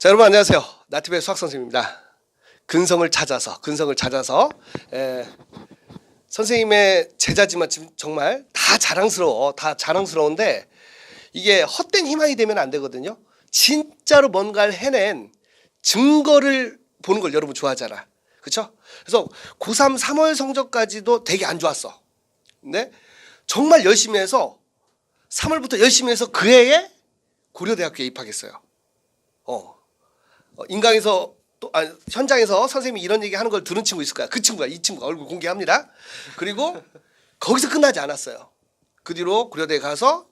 자, 여러분 안녕하세요. 나티브의 수학 선생님입니다. 근성을 찾아서 선생님의 제자지만 지금 정말 다 자랑스러운데 이게 헛된 희망이 되면 안 되거든요. 진짜로 뭔가를 해낸 증거를 보는 걸 여러분 좋아하잖아. 그렇죠? 그래서 고3 3월 성적까지도 되게 안 좋았어. 근데 정말 열심히 해서 3월부터 열심히 해서 그 해에 고려대학교에 입학했어요. 인강에서 현장에서 선생님이 이런 얘기 하는 걸 들은 친구 있을 거야. 그 친구가 이 친구가 얼굴 공개합니다. 그리고 거기서 끝나지 않았어요. 그 뒤로 고려대에 가서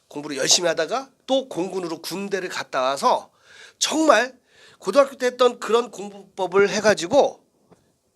공부를 열심히 하다가 또 공군으로 군대를 갔다 와서 정말 고등학교 때 했던 그런 공부법을 해가지고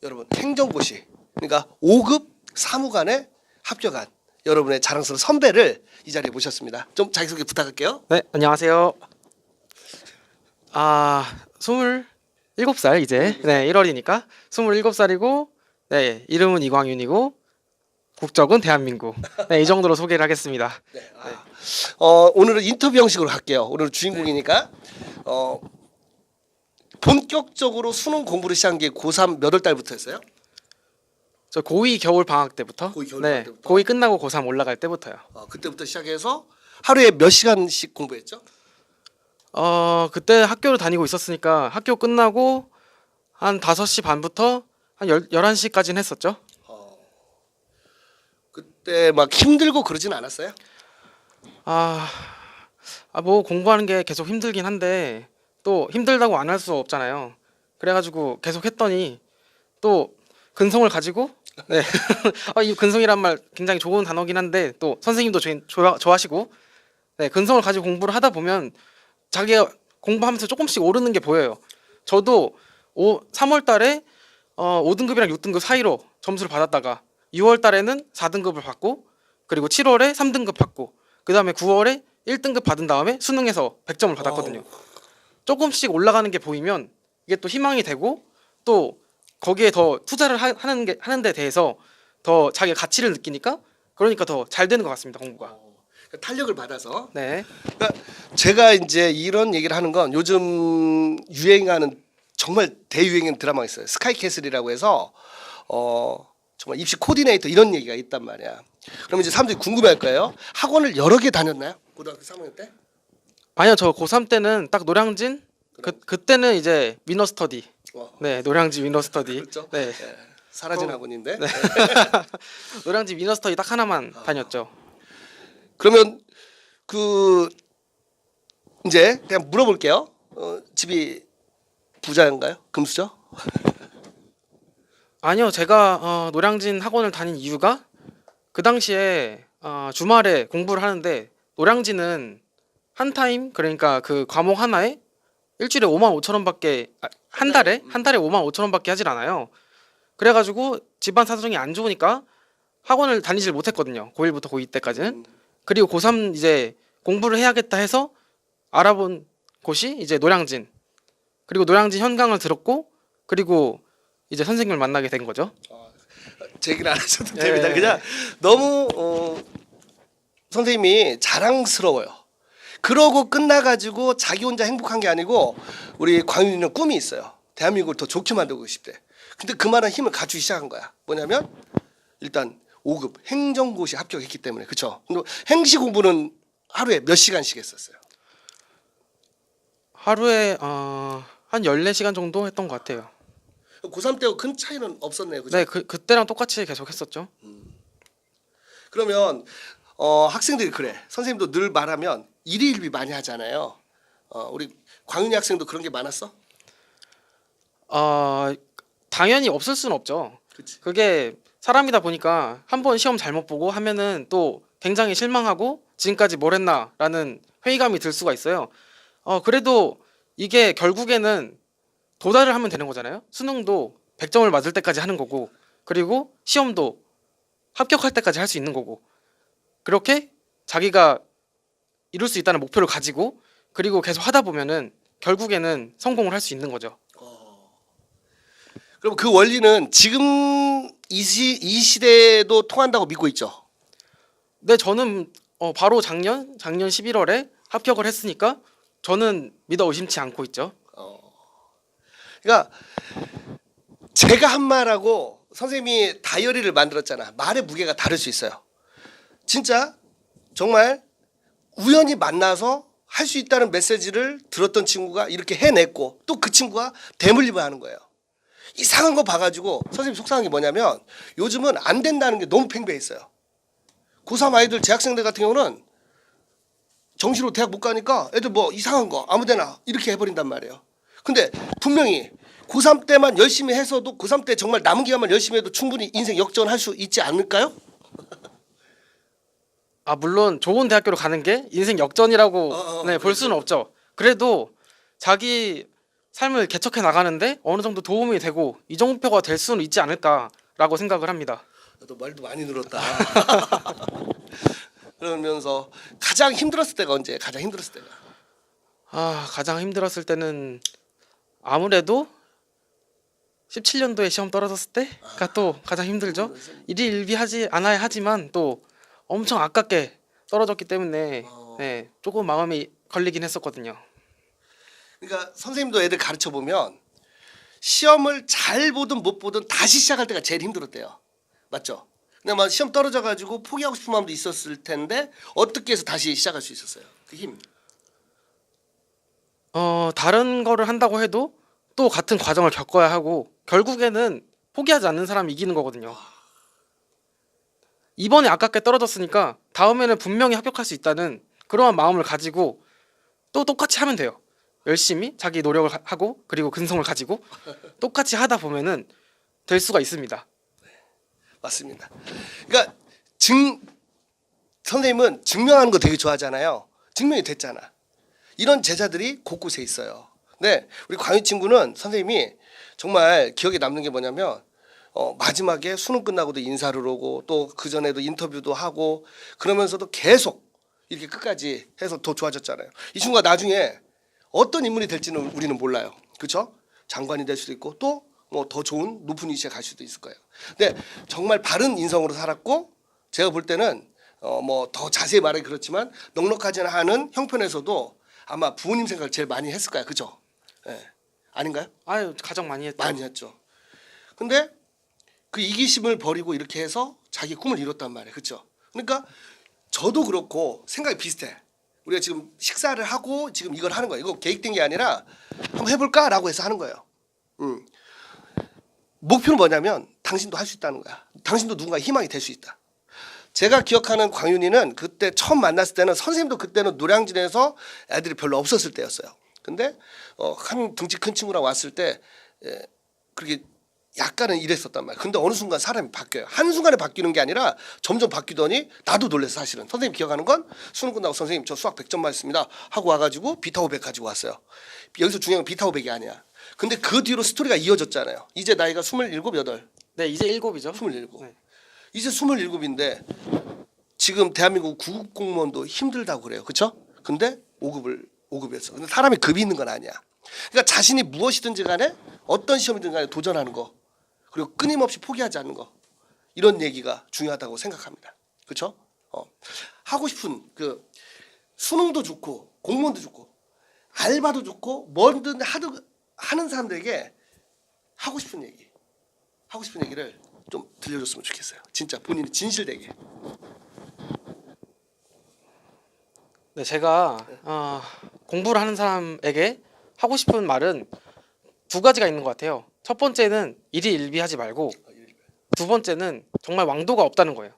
여러분 행정고시 그러니까 5급 사무관에 합격한 여러분의 자랑스러운 선배를 이 자리에 모셨습니다. 좀 자기소개 부탁할게요. 네, 안녕하세요. 27살 이제 1월이니까 27살이고 네, 이름은 이광윤이고 국적은 대한민국. 네, 이 정도로 소개를 하겠습니다. 오늘은 인터뷰 형식으로 할게요. 오늘은 주인공이니까 본격적으로 수능 공부를 시작한 게 고3 몇 월 달부터 했어요? 저 고2 겨울 방학 때부터. 고2 겨울 네, 방학 때부터? 고2 끝나고 고3 올라갈 때부터요. 그때부터 시작해서 하루에 몇 시간씩 공부했죠? 그때 학교를 다니고 있었으니까 학교 끝나고 한 5시 반부터 한 11시까지는 했었죠. 그때 막 힘들고 그러진 않았어요? 뭐 공부하는 게 계속 힘들긴 한데 또 힘들다고 안 할 수 없잖아요. 그래가지고 계속 했더니 또 근성을 가지고 네. 이 근성이란 말 굉장히 좋은 단어긴 한데 또 선생님도 좋아하시고 네, 근성을 가지고 공부를 하다 보면 자기가 공부하면서 조금씩 오르는 게 보여요. 저도 3월 달에 5등급이랑 6등급 사이로 점수를 받았다가 6월 달에는 4등급을 받고 그리고 7월에 3등급 받고 그 다음에 9월에 1등급 받은 다음에 수능에서 100점을 받았거든요. 조금씩 올라가는 게 보이면 이게 또 희망이 되고 또 거기에 더 투자를 하는 데 대해서 더 자기가 가치를 느끼니까 그러니까 더 잘 되는 것 같습니다, 공부가. 탄력을 받아서. 네. 그러니까 제가 이제 이런 얘기를 하는 건 요즘 유행하는 정말 대유행인 드라마가 있어요. 스카이캐슬이라고 해서 정말 입시 코디네이터 이런 얘기가 있단 말이야. 그럼 이제 사람들이 궁금해할 거예요. 학원을 여러 개 다녔나요? 고등학교 3학년 때? 아니요, 저 고3 때는 딱 노량진 그때는 이제 위너 스터디. 네, 노량진 위너 스터디. 그렇죠? 네. 네. 사라진 학원인데. 네. 노량진 위너 스터디 딱 하나만 다녔죠. 그러면 그 이제 그냥 물어볼게요. 집이 부자인가요? 금수저? 아니요, 제가 노량진 학원을 다닌 이유가 그 당시에 주말에 공부를 하는데 노량진은 한 타임 그러니까 그 과목 하나에 일주일에 55,000원밖에 한 달에 55,000원밖에 하질 않아요. 그래가지고 집안 사정이 안 좋으니까 학원을 다니질 못했거든요. 고1부터 고2 때까지는. 그리고 고3 이제 공부를 해야겠다 해서 알아본 곳이 이제 노량진. 그리고 노량진 현강을 들었고 그리고 이제 선생님을 만나게 된 거죠. 제 얘기를 안 하셔도 됩니다. 그냥 너무 선생님이 자랑스러워요. 그러고 끝나가지고 자기 혼자 행복한 게 아니고 우리 광윤이는 꿈이 있어요. 대한민국을 더 좋게 만들고 싶대. 근데 그만한 힘을 갖추기 시작한 거야. 뭐냐면 일단 5급 행정고시 합격했기 때문에. 그렇죠? 행시 공부는 하루에 몇 시간씩 했었어요? 하루에 한 14시간 정도 했던 것 같아요. 고3 때하고 큰 차이는 없었네요. 그죠? 네, 그때랑 똑같이 계속 했었죠. 그러면 학생들이 그래. 선생님도 늘 말하면 일희일비 많이 하잖아요. 우리 광윤이 학생도 그런 게 많았어? 당연히 없을 수는 없죠. 그치. 그게 사람이다 보니까 한 번 시험 잘못 보고 하면은 또 굉장히 실망하고 지금까지 뭘 했나라는 회의감이 들 수가 있어요. 그래도 이게 결국에는 도달을 하면 되는 거잖아요. 수능도 100점을 맞을 때까지 하는 거고 그리고 시험도 합격할 때까지 할 수 있는 거고 그렇게 자기가 이룰 수 있다는 목표를 가지고 그리고 계속 하다 보면은 결국에는 성공을 할 수 있는 거죠. 그럼 그 원리는 지금 이 시대에도 통한다고 믿고 있죠? 네, 저는 바로 작년 11월에 합격을 했으니까 저는 믿어 의심치 않고 있죠. 그러니까 제가 한 말하고 선생님이 다이어리를 만들었잖아. 말의 무게가 다를 수 있어요. 진짜 정말 우연히 만나서 할 수 있다는 메시지를 들었던 친구가 이렇게 해냈고 또 그 친구가 대물림을 하는 거예요. 이상한 거 봐가지고 선생님 속상한 게 뭐냐면 요즘은 안 된다는 게 너무 팽배했어요. 고3 아이들 재학생들 같은 경우는 정시로 대학 못 가니까 애들 뭐 이상한 거 아무데나 이렇게 해버린단 말이에요. 근데 분명히 고3 때만 열심히 해서도 고3 때 정말 남은 기간만 열심히 해도 충분히 인생 역전할 수 있지 않을까요? 아 물론 좋은 대학교로 가는 게 인생 역전이라고 네, 볼 그래, 수는 그래. 없죠. 그래도 자기 삶을 개척해 나가는데 어느 정도 도움이 되고 이정표가 될 수는 있지 않을까라고 생각을 합니다. 너 말도 많이 늘었다. 그러면서 가장 힘들었을 때가 언제? 가장 힘들었을 때가. 아 가장 힘들었을 때는 아무래도 17년도에 시험 떨어졌을 때가 또 가장 힘들죠. 일희일비하지 않아야 하지만 또 엄청 아깝게 떨어졌기 때문에 네, 조금 마음이 걸리긴 했었거든요. 그러니까 선생님도 애들 가르쳐 보면 시험을 잘 보든 못 보든 다시 시작할 때가 제일 힘들었대요. 맞죠? 근데 막 시험 떨어져 가지고 포기하고 싶은 마음도 있었을 텐데 어떻게 해서 다시 시작할 수 있었어요? 그 힘. 다른 거를 한다고 해도 또 같은 과정을 겪어야 하고 결국에는 포기하지 않는 사람이 이기는 거거든요. 이번에 아깝게 떨어졌으니까 다음에는 분명히 합격할 수 있다는 그러한 마음을 가지고 또 똑같이 하면 돼요. 열심히 자기 노력을 하고 그리고 근성을 가지고 똑같이 하다 보면은 될 수가 있습니다. 맞습니다. 그러니까 선생님은 증명하는 거 되게 좋아하잖아요. 증명이 됐잖아. 이런 제자들이 곳곳에 있어요. 네, 우리 광희 친구는 선생님이 정말 기억에 남는 게 뭐냐면 마지막에 수능 끝나고도 인사를 오고 또 그 전에도 인터뷰도 하고 그러면서도 계속 이렇게 끝까지 해서 더 좋아졌잖아요. 이 친구가 나중에 어떤 인물이 될지는 우리는 몰라요. 그렇죠? 장관이 될 수도 있고 또 뭐 더 좋은 높은 위치에 갈 수도 있을 거예요. 근데 정말 바른 인성으로 살았고 제가 볼 때는 뭐 더 자세히 말하기 그렇지만 넉넉하지 않은 형편에서도 아마 부모님 생각을 제일 많이 했을 거야. 그죠? 예. 아닌가요? 아유 가장 많이 했죠. 많이 했죠. 근데 그 이기심을 버리고 이렇게 해서 자기 꿈을 이뤘단 말이에요. 그렇죠? 그러니까 저도 그렇고 생각이 비슷해. 우리가 지금 식사를 하고 지금 이걸 하는 거예요. 이거 계획된 게 아니라 한번 해볼까라고 해서 하는 거예요. 목표는 뭐냐면 당신도 할 수 있다는 거야. 당신도 누군가 희망이 될 수 있다. 제가 기억하는 광윤이는 그때 처음 만났을 때는 선생님도 그때는 노량진에서 애들이 별로 없었을 때였어요. 근데 한 등치 큰 친구랑 왔을 때 그렇게 약간은 이랬었단 말이에요. 근데 어느 순간 사람이 바뀌어요. 한순간에 바뀌는 게 아니라 점점 바뀌더니 나도 놀랐어 사실은. 선생님 기억하는 건 수능 끝나고 선생님 저 수학 100점 맞습니다 하고 와가지고 비타 500 가지고 왔어요. 여기서 중요한 건 비타 500이 아니야. 근데 그 뒤로 스토리가 이어졌잖아요. 이제 나이가 27, 8. 네 이제 7이죠. 27. 네. 이제 27인데 지금 대한민국 구급 공무원도 힘들다고 그래요. 그렇죠? 근데 5급이었어. 근데 사람이 급이 있는 건 아니야. 그러니까 자신이 무엇이든지 간에 어떤 시험이든 간에 도전하는 거 그리고 끊임없이 포기하지 않는 거 이런 얘기가 중요하다고 생각합니다. 그렇죠? 하고 싶은 그 수능도 좋고 공무원도 좋고 알바도 좋고 뭐든 하는 사람들에게 하고 싶은 얘기를 좀 들려줬으면 좋겠어요. 진짜 본인이 진실되게. 네 제가 공부를 하는 사람에게 하고 싶은 말은 두 가지가 있는 것 같아요. 첫 번째는 일희일비하지 말고 두 번째는 정말 왕도가 없다는 거예요.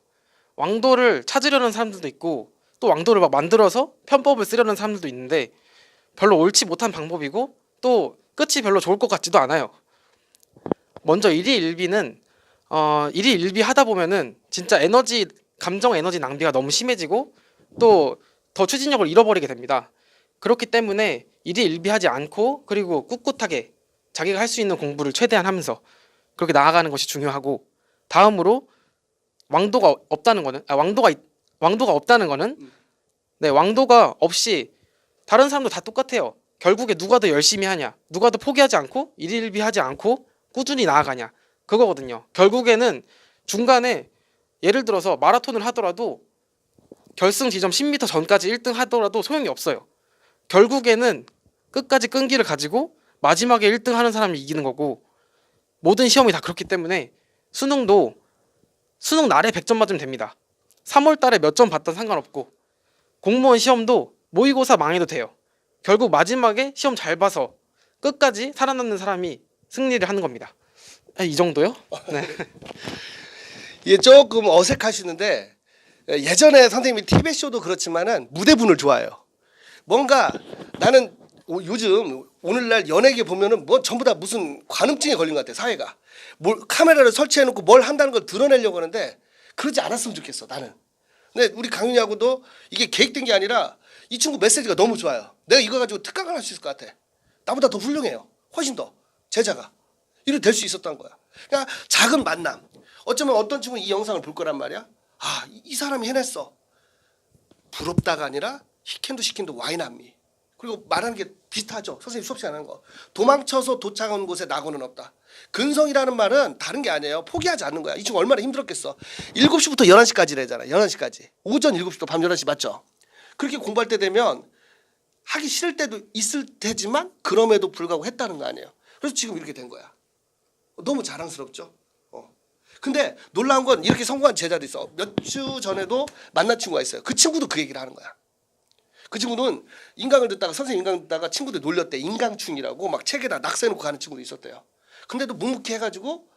왕도를 찾으려는 사람들도 있고 또 왕도를 막 만들어서 편법을 쓰려는 사람들도 있는데 별로 옳지 못한 방법이고 또 끝이 별로 좋을 것 같지도 않아요. 먼저 일희일비는 일희일비하다 보면은 진짜 감정 에너지 낭비가 너무 심해지고 또 더 추진력을 잃어버리게 됩니다. 그렇기 때문에 일희일비하지 않고 그리고 꿋꿋하게 자기가 할 수 있는 공부를 최대한 하면서 그렇게 나아가는 것이 중요하고 다음으로 왕도가 없다는 거는 네 왕도가 없이 다른 사람도 다 똑같아요. 결국에 누가 더 열심히 하냐, 누가 더 포기하지 않고 일일비하지 않고 꾸준히 나아가냐 그거거든요. 결국에는 중간에 예를 들어서 마라톤을 하더라도 결승 지점 10m 전까지 1등 하더라도 소용이 없어요. 결국에는 끝까지 끈기를 가지고 마지막에 1등 하는 사람이 이기는 거고 모든 시험이 다 그렇기 때문에 수능도 수능 날에 100점 맞으면 됩니다. 3월 달에 몇 점 받든 상관없고 공무원 시험도 모의고사 망해도 돼요. 결국 마지막에 시험 잘 봐서 끝까지 살아남는 사람이 승리를 하는 겁니다. 이 정도요? 네. 이게 조금 어색하시는데 예전에 선생님이 TV의 쇼도 그렇지만은 무대분을 좋아해요. 뭔가 나는 요즘 오늘날 연예계 보면은 뭐 전부 다 무슨 관음증에 걸린 것 같아 사회가. 뭘 카메라를 설치해놓고 뭘 한다는 걸 드러내려고 하는데 그러지 않았으면 좋겠어 나는. 근데 우리 강윤이하고도 이게 계획된 게 아니라 이 친구 메시지가 너무 좋아요. 내가 이거 가지고 특강을 할 수 있을 것 같아. 나보다 더 훌륭해요. 훨씬 더 제자가 이렇게 될 수 있었던 거야. 그러니까 작은 만남. 어쩌면 어떤 친구는 이 영상을 볼 거란 말이야. 아, 이 사람이 해냈어. 부럽다가 아니라 히캔도 시킨도 와이남미. 그리고 말하는 게 비슷하죠. 선생님 수업 시간에 하는 거. 도망쳐서 도착한 곳에 낙오는 없다. 근성이라는 말은 다른 게 아니에요. 포기하지 않는 거야. 이 친구 얼마나 힘들었겠어. 7시부터 11시까지래잖아. 11시까지. 오전 7시부터 밤 11시 맞죠? 그렇게 공부할 때 되면 하기 싫을 때도 있을 테지만 그럼에도 불구하고 했다는 거 아니에요. 그래서 지금 이렇게 된 거야. 너무 자랑스럽죠. 근데 놀라운 건 이렇게 성공한 제자도 있어. 몇 주 전에도 만난 친구가 있어요. 그 친구도 그 얘기를 하는 거야. 그 친구는 인강을 듣다가 선생님 인강 듣다가 친구들 놀렸대. 인강충이라고 막 책에다 낙서해놓고 가는 친구도 있었대요. 근데도 묵묵히 해가지고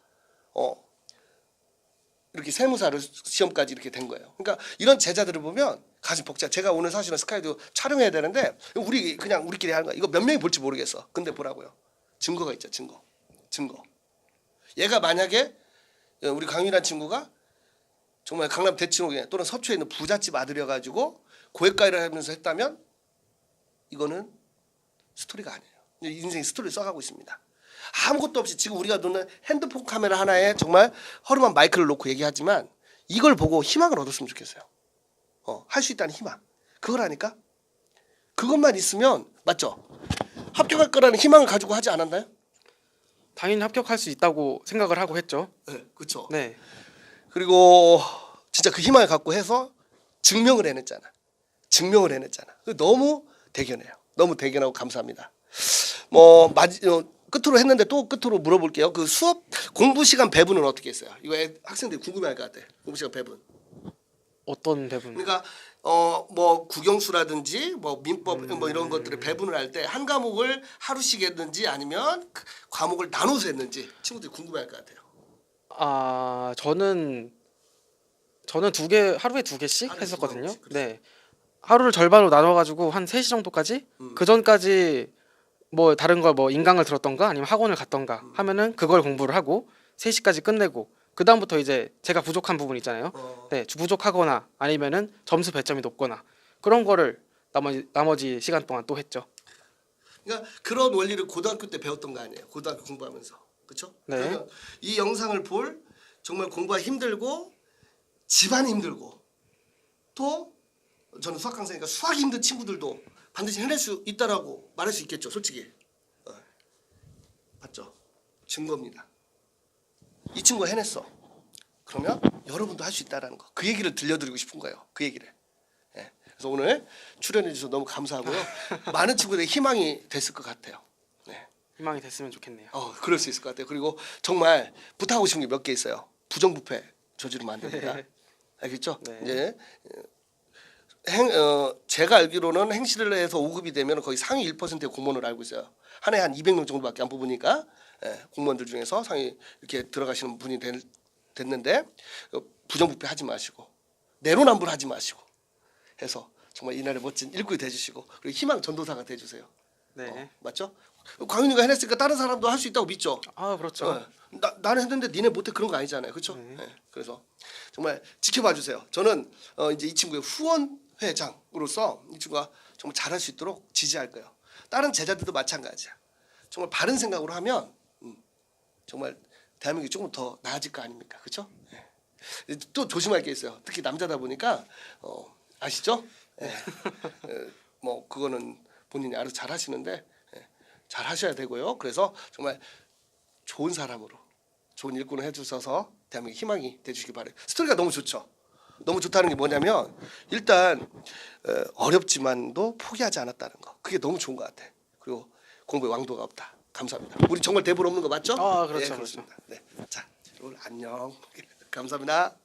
이렇게 세무사를 시험까지 이렇게 된 거예요. 그러니까 이런 제자들을 보면 가슴 벅차. 제가 오늘 사실은 스카이도 촬영해야 되는데 그냥 우리끼리 하는 거야. 이거 몇 명이 볼지 모르겠어. 근데 보라고요. 증거가 있죠. 증거. 얘가 만약에 우리 강민한 친구가 정말 강남 대치동에 또는 서초에 있는 부잣집 아들이어가지고 고액가이를 하면서 했다면 이거는 스토리가 아니에요. 인생 스토리를 써가고 있습니다. 아무것도 없이 지금 우리가 놓는 핸드폰 카메라 하나에 정말 허름한 마이크를 놓고 얘기하지만 이걸 보고 희망을 얻었으면 좋겠어요. 할 수 있다는 희망. 그거라니까. 그것만 있으면 맞죠? 합격할 거라는 희망을 가지고 하지 않았나요? 당연히 합격할 수 있다고 생각을 하고 했죠. 네, 그렇죠. 네. 그리고 진짜 그 희망을 갖고 해서 증명을 해냈잖아. 너무 대견해요. 너무 대견하고 감사합니다. 끝으로 했는데 또 끝으로 물어볼게요. 그 수업 공부 시간 배분은 어떻게 했어요? 이거 학생들이 궁금해할 것 같아. 공부 시간 배분. 어떤 배분? 그러니까 국영수라든지 민법 이런 것들을 배분을 할 때 한 과목을 하루씩 했는지 아니면 과목을 나눠서 했는지 친구들이 궁금해할 것 같아요. 아 저는 두 개 하루에 2개씩 하루에 했었거든요. 2개씩, 그렇죠. 네. 하루를 절반으로 나눠가지고 한 3시 정도까지 그 전까지 뭐 다른 걸 뭐 인강을 들었던가 아니면 학원을 갔던가 하면은 그걸 공부를 하고 3시까지 끝내고 그 다음부터 이제 제가 부족한 부분 있잖아요. 네, 부족하거나 아니면은 점수 배점이 높거나 그런 거를 나머지 시간 동안 또 했죠. 그러니까 그런 원리를 고등학교 때 배웠던 거 아니에요? 고등학교 공부하면서. 그렇죠? 네. 그러면 이 영상을 볼 정말 공부가 힘들고 집안이 힘들고 또 저는 수학 강사니까 수학이 힘든 친구들도 반드시 해낼 수 있다라고 말할 수 있겠죠. 솔직히. 맞죠? 증거입니다. 이 친구가 해냈어. 그러면 여러분도 할 수 있다라는 거. 그 얘기를 들려드리고 싶은 거예요. 그 얘기를. 예. 그래서 오늘 출연해 주셔서 너무 감사하고요. 많은 친구들의 희망이 됐을 것 같아요. 네. 희망이 됐으면 좋겠네요. 그럴 수 있을 것 같아요. 그리고 정말 부탁하고 싶은 게 몇 개 있어요. 부정부패 저지르면 안 됩니다. 알겠죠? 네. 이제 제가 알기로는 행시를 해서 5급이 되면 거의 상위 1%의 공무원을 알고 있어요. 한 해에 한 200명 정도밖에 안 뽑으니까 공무원들 중에서 상위 이렇게 들어가시는 분이 됐는데 부정부패 하지 마시고 내로남불 하지 마시고 해서 정말 이날의 멋진 일꾼이 돼주시고 그리고 희망 전도사가 돼주세요. 네. 맞죠? 광윤이가 해냈으니까 다른 사람도 할 수 있다고 믿죠. 아 그렇죠. 나는 했는데 니네 못해 그런 거 아니잖아요, 그렇죠? 네. 그래서 정말 지켜봐 주세요. 저는 이제 이 친구의 후원 회장으로서 이 친구가 정말 잘할 수 있도록 지지할 거예요. 다른 제자들도 마찬가지야. 정말 바른 생각으로 하면 정말 대한민국이 조금 더 나아질 거 아닙니까, 그렇죠? 네. 또 조심할 게 있어요. 특히 남자다 보니까 아시죠? 네. 그거는 본인이 알아서 잘 하시는데 잘 하셔야 되고요. 그래서 정말 좋은 사람으로 좋은 일꾼을 해주셔서 대한민국 희망이 돼주시기 바래요. 스토리가 너무 좋죠. 너무 좋다는 게 뭐냐면 일단 어렵지만도 포기하지 않았다는 거. 그게 너무 좋은 것 같아. 그리고 공부에 왕도가 없다. 감사합니다. 우리 정말 대본 없는 거 맞죠? 아, 그렇죠, 예, 그렇습니다. 네. 자, 여러분 안녕. 감사합니다.